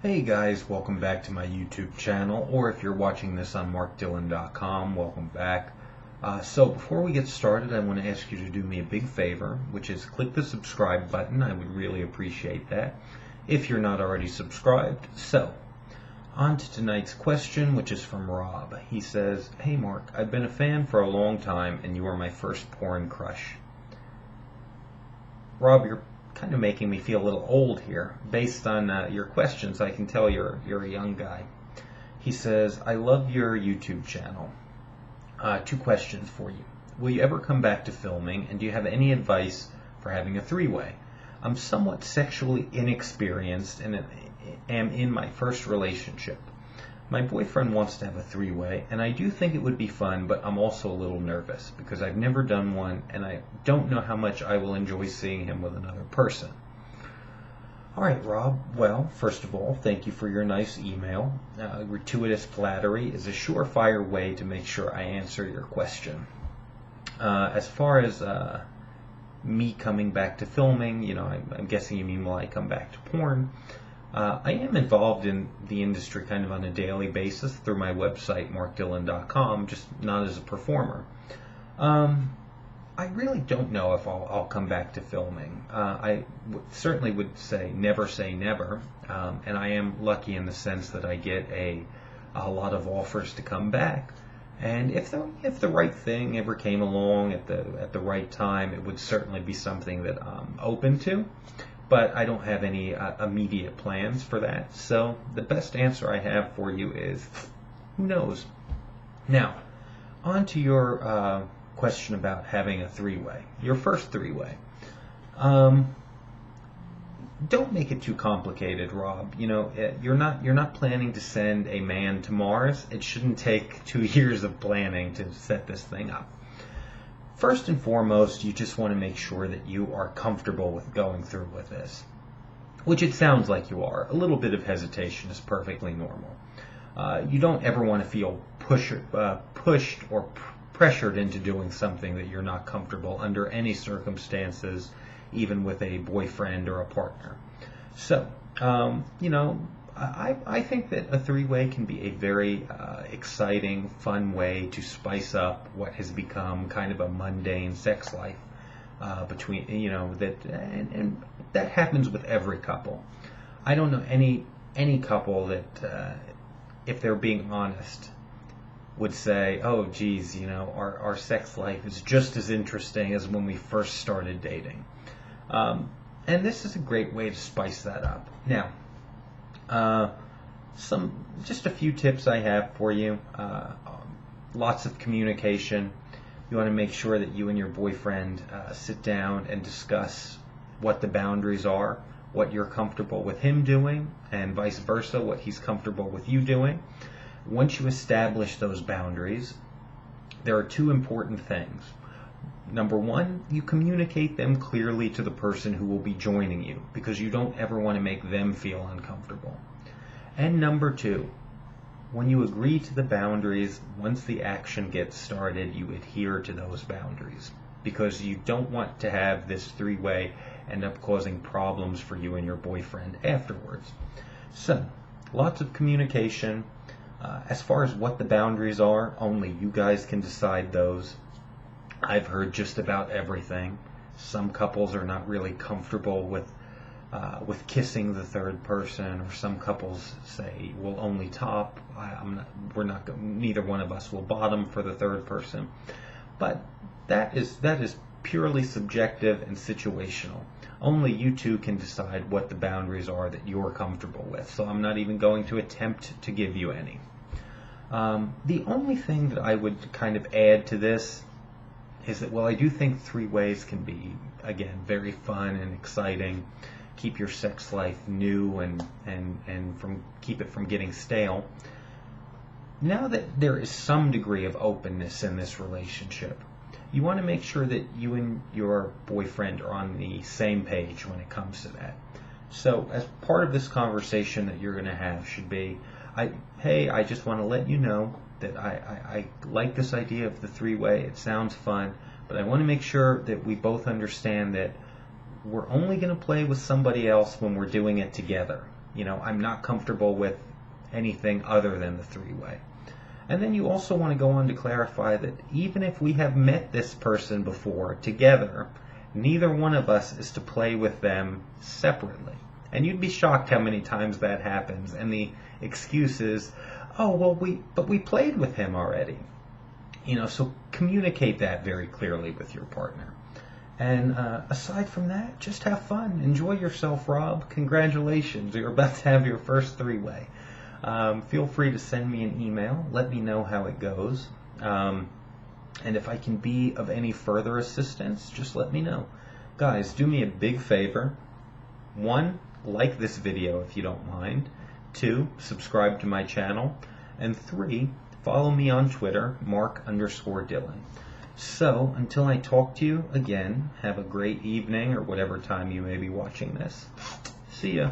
Hey guys, welcome back to my YouTube channel, or if you're watching this on markdillon.com, welcome back. So before we get started, I want to ask you to do me a big favor, which is click the subscribe button. I would really appreciate that if you're not already subscribed. So, on to tonight's question, which is from Rob. He says, "Hey Mark, I've been a fan for a long time, and you are my first porn crush." Rob, you're kind of making me feel a little old here. Based on your questions, I can tell you're a young guy. He says, "I love your YouTube channel. Two questions for you. Will you ever come back to filming, and do you have any advice for having a three-way? I'm somewhat sexually inexperienced and am in my first relationship. My boyfriend wants to have a three-way, and I do think it would be fun, but I'm also a little nervous because I've never done one, and I don't know how much I will enjoy seeing him with another person." All right, Rob. Well, first of all, thank you for your nice email. Gratuitous flattery is a surefire way to make sure I answer your question. As far as me coming back to filming, I'm guessing you mean will I come back to porn? I am involved in the industry kind of on a daily basis through my website, markdillon.com, just not as a performer. I really don't know if I'll come back to filming. I certainly would say never, and I am lucky in the sense that I get a lot of offers to come back. And if the right thing ever came along at the right time, it would certainly be something that I'm open to. But I don't have any immediate plans for that. So the best answer I have for you is, who knows? Now, on to your question about having a three-way, your first three-way. Don't make it too complicated, Rob. You're not planning to send a man to Mars. It shouldn't take 2 years of planning to set this thing up. First and foremost, you just want to make sure that you are comfortable with going through with this, which it sounds like you are. A little bit of hesitation is perfectly normal. You don't ever want to feel pushed or pressured into doing something that you're not comfortable under any circumstances, even with a boyfriend or a partner. So, I think that a three-way can be a very exciting, fun way to spice up what has become kind of a mundane sex life between, and that happens with every couple. I don't know any couple that, if they're being honest, would say, "Oh, geez, our sex life is just as interesting as when we first started dating." And this is a great way to spice that up. Now, just a few tips I have for you. Lots of communication. You want to make sure that you and your boyfriend sit down and discuss what the boundaries are, what you're comfortable with him doing, and vice versa, what he's comfortable with you doing. Once you establish those boundaries, there are two important things. Number one, you communicate them clearly to the person who will be joining you, because you don't ever want to make them feel uncomfortable. And number two, when you agree to the boundaries, once the action gets started, you adhere to those boundaries, because you don't want to have this three-way end up causing problems for you and your boyfriend afterwards. So, lots of communication. As far as what the boundaries are, only you guys can decide those. I've heard just about everything. Some couples are not really comfortable with kissing the third person, or some couples say we'll only top. Neither one of us will bottom for the third person. But that is purely subjective and situational. Only you two can decide what the boundaries are that you're comfortable with. So I'm not even going to attempt to give you any. The only thing that I would kind of add to this is that, I do think three ways can be, again, very fun and exciting. Keep your sex life new and keep it from getting stale. Now that there is some degree of openness in this relationship, you want to make sure that you and your boyfriend are on the same page when it comes to that. So as part of this conversation that you're going to have should be, I just want to let you know that I like this idea of the three-way. It sounds fun, but I want to make sure that we both understand that we're only going to play with somebody else when we're doing it together. I'm not comfortable with anything other than the three-way. And then you also want to go on to clarify that even if we have met this person before together, neither one of us is to play with them separately. And you'd be shocked how many times that happens. And the excuse is, oh, well, we played with him already. So communicate that very clearly with your partner. And aside from that, just have fun. Enjoy yourself, Rob. Congratulations. You're about to have your first three-way. Feel free to send me an email. Let me know how it goes. And if I can be of any further assistance, just let me know. Guys, do me a big favor. 1, like this video if you don't mind. 2, subscribe to my channel. And 3, follow me on Twitter, Mark_Dillon. So, until I talk to you again, have a great evening or whatever time you may be watching this. See ya.